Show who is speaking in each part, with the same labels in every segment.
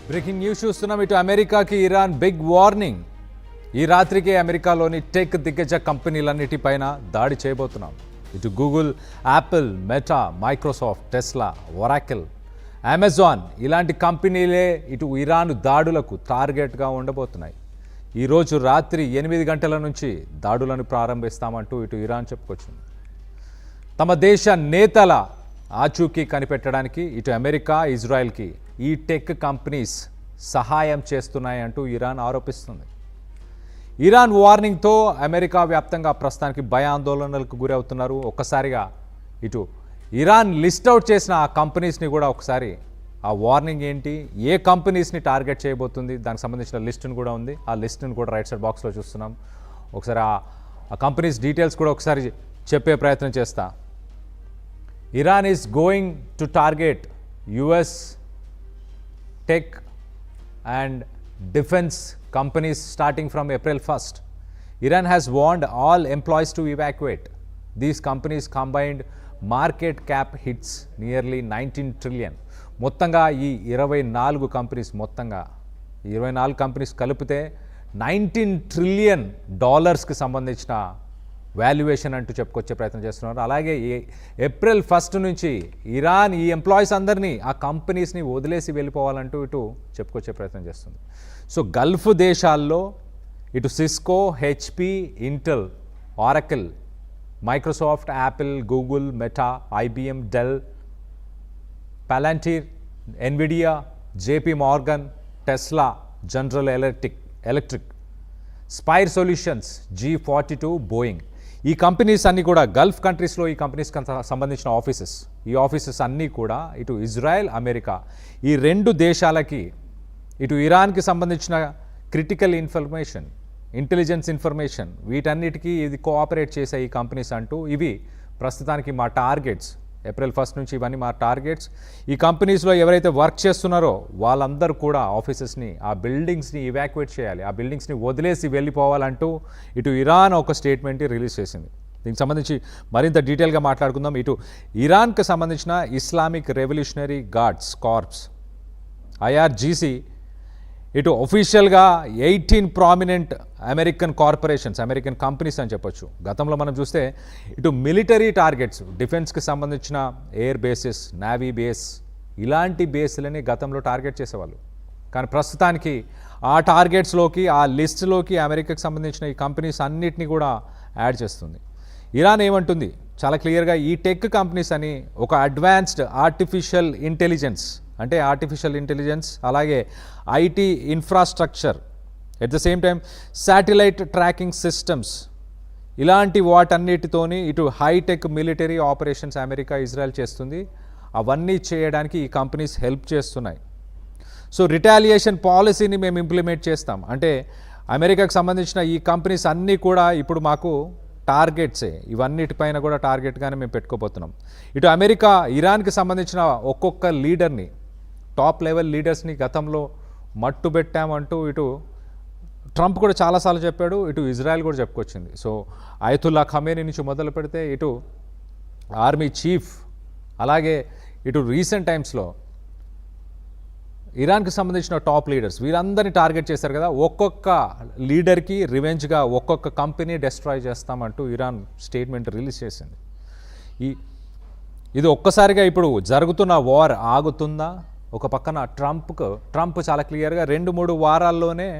Speaker 1: Breaking news చూస్తున్నాం. ఇటు అమెరికాకి ఇరాన్ బిగ్ వార్నింగ్. ఈ రాత్రికి అమెరికాలోని టెక్ దిగ్గజ కంపెనీలన్నిటిపైన దాడి చేయబోతున్నాం. ఇటు Google, Apple, meta, Microsoft, Tesla, Oracle, Amazon ఇలాంటి కంపెనీలే ఇటు ఇరాన్ దాడులకు టార్గెట్గా ఉండబోతున్నాయి. ఈరోజు రాత్రి 8 గంటల నుంచి దాడులను ప్రారంభిస్తామంటూ ఇటు ఇరాన్ చెప్పుకొచ్చింది. తమ దేశ నేతల ఆచూకీ కనిపెట్టడానికి ఇటు అమెరికా, ఇజ్రాయెల్కి ఈ టెక్ కంపెనీస్ సహాయం చేస్తున్నాయంటూ ఇరాన్ ఆరోపిస్తుంది. ఇరాన్ వార్నింగ్తో అమెరికా వ్యాప్తంగా ప్రస్తుతానికి భయాందోళనలకు గురవుతున్నారు. ఒక్కసారిగా ఇటు ఇరాన్ లిస్ట్ అవుట్ చేసిన ఆ కంపెనీస్ని కూడా ఒకసారి ఆ వార్నింగ్ ఏంటి, ఏ కంపెనీస్ని టార్గెట్ చేయబోతుంది, దానికి సంబంధించిన లిస్టును కూడా ఉంది. ఆ లిస్టును కూడా రైట్ సైడ్ బాక్స్లో చూస్తున్నాం. ఒకసారి ఆ కంపెనీస్ డీటెయిల్స్ కూడా ఒకసారి చెప్పే ప్రయత్నం చేస్తా. Iran is going to target US tech and defense companies starting from April 1st. Iran has warned all employees to evacuate. These companies combined market cap hits nearly 19 trillion. మొత్తంగా ఈ 24 companies మొత్తంగా 24 companies కలిపితే $19 trillion సంబంధించిన valuation అంటూ చెప్పుకొచ్చే ప్రయత్నం చేస్తున్నారు. అలాగే April 1 నుంచి ఇరాన్ ఈ ఎంప్లాయీస్ అందరినీ ఆ కంపెనీస్ని వదిలేసి వెళ్ళిపోవాలంటూ ఇటు చెప్పుకొచ్చే ప్రయత్నం చేస్తుంది. సో గల్ఫ్ దేశాల్లో ఇటు Cisco, HP, Intel, Oracle, Microsoft, Apple, Google, Meta, IBM, Dell, Palantir, Nvidia, JP Morgan, Tesla, General Electric, Spire Solutions, G42, Boeing, ఈ కంపెనీస్ అన్నీ కూడా గల్ఫ్ కంట్రీస్లో ఈ కంపెనీస్కి సంబంధించిన ఈ ఆఫీసెస్ అన్నీ కూడా ఇటు ఇజ్రాయెల్, అమెరికా ఈ 2 దేశాలకి ఇటు ఇరాన్కి సంబంధించిన క్రిటికల్ ఇన్ఫర్మేషన్, ఇంటెలిజెన్స్ ఇన్ఫర్మేషన్ వీటన్నిటికీ ఇది కోఆపరేట్ చేసే ఈ కంపెనీస్ అంటూ ఇవి ప్రస్తుతానికి మా టార్గెట్స్. ఏప్రిల్ 1 నుంచి ఇవన్నీ మా టార్గెట్స్. ఈ కంపెనీస్లో ఎవరైతే వర్క్ చేస్తున్నారో వాళ్ళందరూ కూడా ఆఫీసెస్ని, ఆ బిల్డింగ్స్ని ఇవాక్యుయేట్ చేయాలి, ఆ బిల్డింగ్స్ని వదిలేసి వెళ్ళిపోవాలంటూ ఇటు ఇరాన్ ఒక స్టేట్మెంట్ రిలీజ్ చేసింది. దీనికి సంబంధించి మరింత డీటెయిల్గా మాట్లాడుకుందాం. ఇటు ఇరాన్కి సంబంధించిన Islamic revolutionary guards corps IRGC ఇటు ఒఫీషియల్గా 18 prominent American corporations, American companies అని చెప్పొచ్చు. గతంలో మనం చూస్తే ఇటు మిలిటరీ టార్గెట్స్, డిఫెన్స్కి సంబంధించిన ఎయిర్ బేసెస్, నేవీ బేస్ ఇలాంటి బేస్లని గతంలో టార్గెట్ చేసేవాళ్ళు. కానీ ప్రస్తుతానికి ఆ టార్గెట్స్లోకి, ఆ లిస్టులోకి అమెరికాకి సంబంధించిన ఈ కంపెనీస్ అన్నిటినీ కూడా యాడ్ చేస్తుంది. ఇరాన్ ఏమంటుంది చాలా క్లియర్గా, ఈ టెక్ కంపెనీస్ అని ఒక అడ్వాన్స్డ్ ఆర్టిఫిషియల్ ఇంటెలిజెన్స్ అలాగే IT infrastructure, at the same time satellite tracking systems ఇలాంటి వాటన్నిటితోని ఇటు hitech military operations America, Israel చేస్తుంది. అవన్నీ చేయడానికి ఈ కంపెనీస్ హెల్ప్ చేస్తున్నాయి. సో రిటాలియేషన్ పాలసీని మేము ఇంప్లిమెంట్ చేస్తాం అంటే అమెరికాకు సంబంధించిన ఈ కంపెనీస్ అన్నీ కూడా ఇప్పుడు మాకు టార్గెట్సే, ఇవన్నిటిపైన కూడా టార్గెట్గానే మేము పెట్టుకోబోతున్నాం. ఇటు అమెరికా ఇరాన్కి సంబంధించిన ఒక్కొక్క లీడర్ని, టాప్ లెవెల్ లీడర్స్ని గతంలో మట్టు పెట్టామంటూ ఇటు ట్రంప్ కూడా చాలాసార్లు చెప్పాడు, ఇటు ఇజ్రాయెల్ కూడా చెప్పుకొచ్చింది. సో అయతుల్లా ఖమేనీ నుంచి మొదలు పెడితే ఇటు ఆర్మీ చీఫ్, అలాగే ఇటు రీసెంట్ టైమ్స్లో ఇరాన్కి సంబంధించిన టాప్ లీడర్స్ వీరందరినీ టార్గెట్ చేశారు కదా. ఒక్కొక్క లీడర్కి రివెంజ్గా ఒక్కొక్క కంపెనీ డెస్ట్రాయ్ చేస్తామంటూ ఇరాన్ స్టేట్మెంట్ రిలీజ్ చేసింది. ఇది ఒక్కసారిగా ఇప్పుడు జరుగుతున్న వార్ ఆగుతుందా? ఒక పక్కన ట్రంప్ చాలా క్లియర్గా 2-3 వారాల్లోనే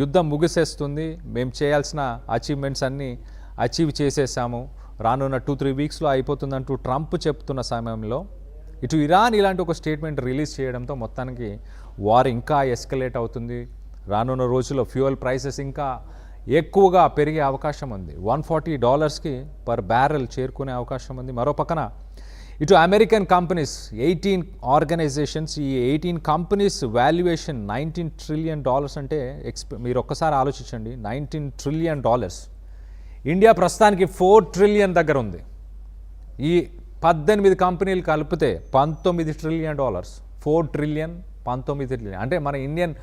Speaker 1: యుద్ధం ముగిసేస్తుంది, మేము చేయాల్సిన అచీవ్మెంట్స్ అన్నీ అచీవ్ చేసేసాము, రానున్న 2-3 వీక్స్లో అయిపోతుందంటూ ట్రంప్ చెప్తున్న సమయంలో ఇటు ఇరాన్ ఇలాంటి ఒక స్టేట్మెంట్ రిలీజ్ చేయడంతో మొత్తానికి వార్ ఇంకా ఎస్కలేట్ అవుతుంది. రానున్న రోజుల్లో ఫ్యూయల్ ప్రైసెస్ ఇంకా ఎక్కువగా పెరిగే అవకాశం ఉంది. $140 పర్ బ్యారెల్ చేరుకునే అవకాశం ఉంది. మరో పక్కన ఇటు అమెరికన్ కంపెనీస్ 18 ఆర్గనైజేషన్స్, ఈ 18 కంపెనీస్ వాల్యుయేషన్ $19 trillion అంటే మీరు ఒక్కసారి ఆలోచించండి, $19 trillion. ఇండియా ప్రస్తుతానికి $4 trillion దగ్గర ఉంది. ఈ 18 కంపెనీలు కలిపితే $19 trillion, 4 trillion, 19 trillion అంటే మన ఇండియన్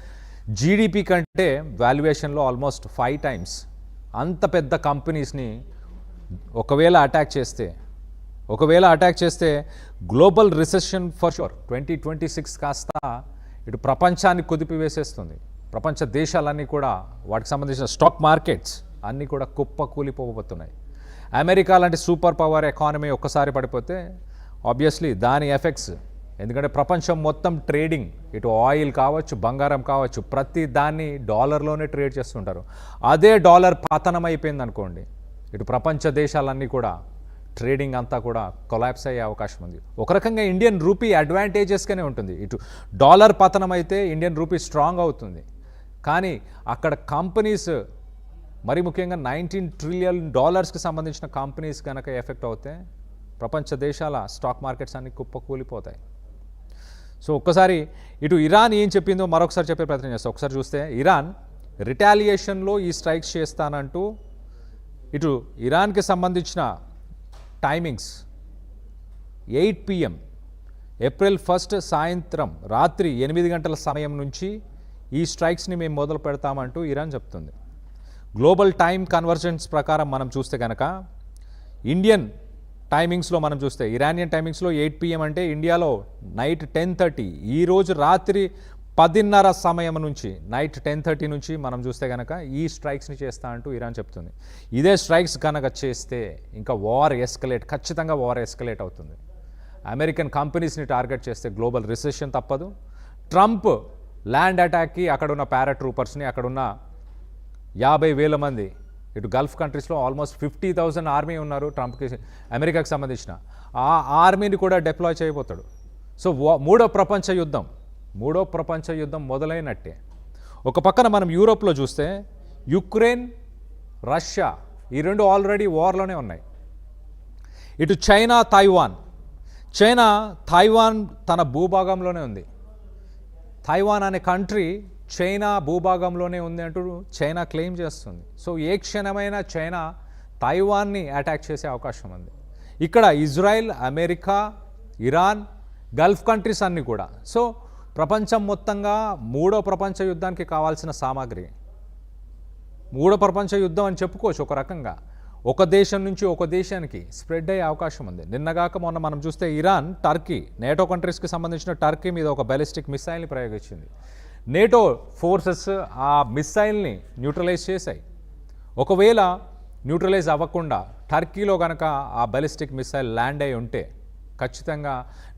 Speaker 1: జీడిపి కంటే వాల్యుయేషన్లో ఆల్మోస్ట్ 5 times. అంత పెద్ద కంపెనీస్ని ఒకవేళ అటాక్ చేస్తే గ్లోబల్ రిసెషన్ ఫర్ షూర్ 2026 కాస్త ఇటు ప్రపంచాన్ని కుదిపివేసేస్తుంది. ప్రపంచ దేశాలన్నీ కూడా వాటికి సంబంధించిన స్టాక్ మార్కెట్స్ అన్నీ కూడా కుప్పకూలిపోబోతున్నాయి. అమెరికా లాంటి సూపర్ పవర్ ఎకానమీ ఒక్కసారి పడిపోతే ఆబ్వియస్లీ దాని ఎఫెక్ట్స్, ఎందుకంటే ప్రపంచం మొత్తం ట్రేడింగ్, ఇటు ఆయిల్ కావచ్చు, బంగారం కావచ్చు, ప్రతి దాన్ని డాలర్లోనే ట్రేడ్ చేస్తుంటారు. అదే డాలర్ పతనం అయిపోయింది అనుకోండి, ఇటు ప్రపంచ దేశాలన్నీ కూడా ట్రేడింగ్ అంతా కూడా కొలాప్స్ అయ్యే అవకాశం ఉంది. ఒక రకంగా ఇండియన్ రూపీ అడ్వాంటేజెస్గానే ఉంటుంది. ఇటు డాలర్ పతనం అయితే ఇండియన్ రూపీ స్ట్రాంగ్ అవుతుంది. కానీ అక్కడ కంపెనీస్, మరి ముఖ్యంగా $19 ట్రిలియన్ సంబంధించిన కంపెనీస్ కనుక ఎఫెక్ట్ అవుతే ప్రపంచ దేశాల స్టాక్ మార్కెట్స్ అన్ని కుప్పకూలిపోతాయి. సో ఒక్కసారి ఇటు ఇరాన్ ఏం చెప్పిందో మరొకసారి చెప్పే ప్రయత్నం చేస్తాం. ఒకసారి చూస్తే ఇరాన్ రిటాలియేషన్లో ఈ స్ట్రైక్స్ చేస్తానంటూ ఇటు ఇరాన్కి సంబంధించిన టైమింగ్స్ 8 PM ఏప్రిల్ 1 సాయంత్రం రాత్రి 8 గంటల సమయం నుంచి ఈ స్ట్రైక్స్ని మేము మొదలు పెడతామంటూ ఇరాన్ చెప్తుంది. గ్లోబల్ టైమ్ కన్వర్జెన్స్ ప్రకారం మనం చూస్తే కనుక ఇండియన్ టైమింగ్స్లో మనం చూస్తే ఇరానియన్ టైమింగ్స్లో 8 PM అంటే ఇండియాలో నైట్ 10:30, ఈరోజు రాత్రి 10:30 సమయం నుంచి నైట్ 10:30 నుంచి మనం చూస్తే కనుక ఈ స్ట్రైక్స్ని చేస్తా అంటూ ఇరాన్ చెప్తుంది. ఇదే స్ట్రైక్స్ కనుక చేస్తే ఇంకా ఖచ్చితంగా వార్ ఎస్కలేట్ అవుతుంది. అమెరికన్ కంపెనీస్ని టార్గెట్ చేస్తే గ్లోబల్ రిసెషన్ తప్పదు. ట్రంప్ ల్యాండ్ అటాక్కి అక్కడున్న పారాట్రూపర్స్ని, అక్కడున్న 50,000 మంది, ఇటు గల్ఫ్ కంట్రీస్లో ఆల్మోస్ట్ 50,000 ఆర్మీ ఉన్నారు ట్రంప్కి, అమెరికాకి సంబంధించిన ఆ ఆర్మీని కూడా డిప్లాయ్ చేయబోతాడు. సో మూడో ప్రపంచ యుద్ధం మొదలైనట్టే. ఒక పక్కన మనం యూరోప్లో చూస్తే యుక్రెయిన్, రష్యా ఈ రెండు ఆల్రెడీ వార్లోనే ఉన్నాయి. ఇటు చైనా, తైవాన్ తన భూభాగంలోనే ఉంది. తైవాన్ అనే కంట్రీ చైనా భూభాగంలోనే ఉంది అంటూ చైనా క్లెయిమ్ చేస్తుంది. సో ఏ క్షణమైనా చైనా తైవాన్ని అటాక్ చేసే అవకాశం ఉంది. ఇక్కడ Israel, America, Iran, Gulf countries అన్నీ కూడా. సో ప్రపంచం మొత్తంగా మూడో ప్రపంచ యుద్ధానికి కావాల్సిన సామాగ్రి, మూడో ప్రపంచ యుద్ధం అని చెప్పుకోవచ్చు ఒక రకంగా. ఒక దేశం నుంచి ఒక దేశానికి స్ప్రెడ్ అయ్యే అవకాశం ఉంది. నిన్నగాక మొన్న మనం చూస్తే ఇరాన్ టర్కీ, నేటో కంట్రీస్కి సంబంధించిన టర్కీ మీద ఒక బ్యాలిస్టిక్ మిసైల్ని ప్రయోగించింది. నేటో ఫోర్సెస్ ఆ మిసైల్ని న్యూట్రలైజ్ చేశాయి. ఒకవేళ న్యూట్రలైజ్ అవ్వకుండా టర్కీలో కనుక ఆ బ్యాలిస్టిక్ మిసైల్ ల్యాండ్ అయి ఉంటే ఖచ్చితంగా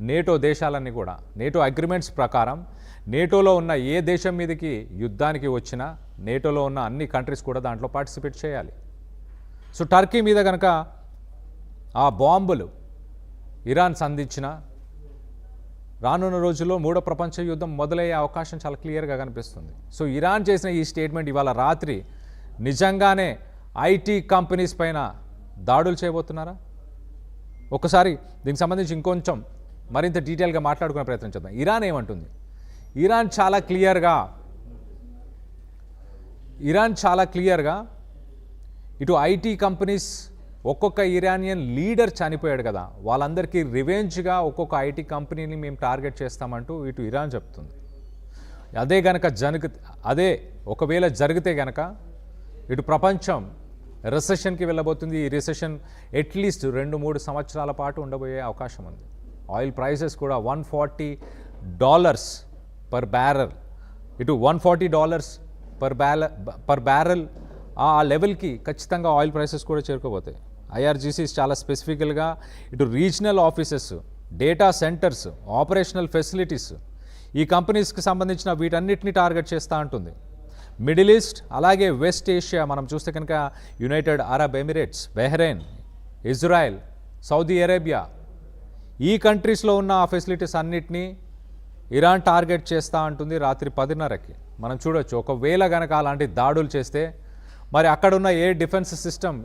Speaker 1: నేటో దేశాలన్నీ కూడా నేటో అగ్రిమెంట్స్ ప్రకారం నేటోలో ఉన్న ఏ దేశం మీదకి యుద్ధానికి వచ్చినా నేటోలో ఉన్న అన్ని కంట్రీస్ కూడా దాంట్లో పార్టిసిపేట్ చేయాలి. సో టర్కీ మీద కనుక ఆ బాంబులు ఇరాన్ సంధించిన రానున్న రోజుల్లో మూడో ప్రపంచ యుద్ధం మొదలయ్యే అవకాశం చాలా క్లియర్గా కనిపిస్తుంది. సో ఇరాన్ చేసిన ఈ స్టేట్మెంట్ ఇవాళ రాత్రి నిజంగానే ఐటీ కంపెనీస్ పైన దాడులు చేయబోతున్నారా? ఒకసారి దీనికి సంబంధించి ఇంకొంచెం మరింత డీటెయిల్గా మాట్లాడుకునే ప్రయత్నం చేద్దాం. ఇరాన్ ఏమంటుంది? ఇరాన్ చాలా క్లియర్గా ఇటు ఐటీ కంపెనీస్, ఒక్కొక్క ఇరానియన్ లీడర్ చనిపోయాడు కదా, వాళ్ళందరికీ రివెంజ్గా ఒక్కొక్క ఐటీ కంపెనీని మేము టార్గెట్ చేస్తామంటూ ఇటు ఇరాన్ చెప్తుంది. అదే ఒకవేళ జరిగితే గనక ఇటు ప్రపంచం రిసెషన్కి వెళ్ళబోతుంది. ఈ రిసెషన్ అట్లీస్ట్ 2-3 సంవత్సరాల పాటు ఉండబోయే అవకాశం ఉంది. ఆయిల్ ప్రైసెస్ కూడా $140 పర్ బ్యారెల్, ఇటు $140 పర్ బ్యారెల్ ఆ లెవెల్కి ఖచ్చితంగా ఆయిల్ ప్రైసెస్ కూడా చేరుకోబోతాయి. ఐఆర్జీసీస్ చాలా స్పెసిఫికల్గా ఇటు regional offices, data centres, operational facilities, ఈ కంపెనీస్కి సంబంధించిన వీటన్నిటిని టార్గెట్ చేస్తూ ఉంటుంది. మిడిల్ ఈస్ట్ అలాగే వెస్ట్ ఏషియా మనం చూస్తే కనుక United Arab Emirates, Bahrain, Israel, Saudi Arabia, ఈ కంట్రీస్లో ఉన్న ఆ ఫెసిలిటీస్ అన్నిటినీ ఇరాన్ టార్గెట్ చేస్తూ ఉంటుంది రాత్రి 10:30కి. మనం చూడొచ్చు ఒకవేళ కనుక అలాంటి దాడులు చేస్తే మరి అక్కడున్న ఏ డిఫెన్స్ సిస్టమ్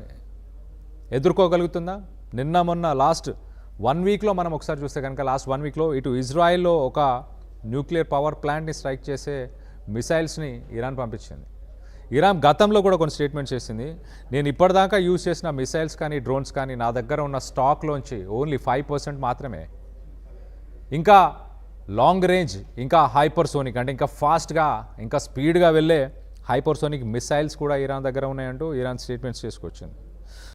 Speaker 1: ఎదుర్కోగలుగుతుందా? నిన్న మొన్న లాస్ట్ 1 వీక్లో మనం ఒకసారి చూస్తే కనుక లాస్ట్ 1 వీక్లో ఇటు ఇజ్రాయెల్లో ఒక న్యూక్లియర్ పవర్ ప్లాంట్ని స్ట్రైక్ చేసే మిసైల్స్ని ఇరాన్ పంపించింది. ఇరాన్ గతంలో కూడా కొన్ని స్టేట్మెంట్స్ చేసింది, నేను ఇప్పటిదాకా యూజ్ చేసిన మిసైల్స్ కానీ డ్రోన్స్ కానీ నా దగ్గర ఉన్న స్టాక్లోంచి ఓన్లీ 5% మాత్రమే, ఇంకా లాంగ్ రేంజ్, ఇంకా హైపర్సోనిక్ అంటే ఇంకా ఫాస్ట్గా, ఇంకా స్పీడ్గా వెళ్ళే హైపర్సోనిక్ మిసైల్స్ కూడా ఇరాన్ దగ్గర ఉన్నాయంటూ ఇరాన్ స్టేట్మెంట్స్ చేసుకొచ్చింది.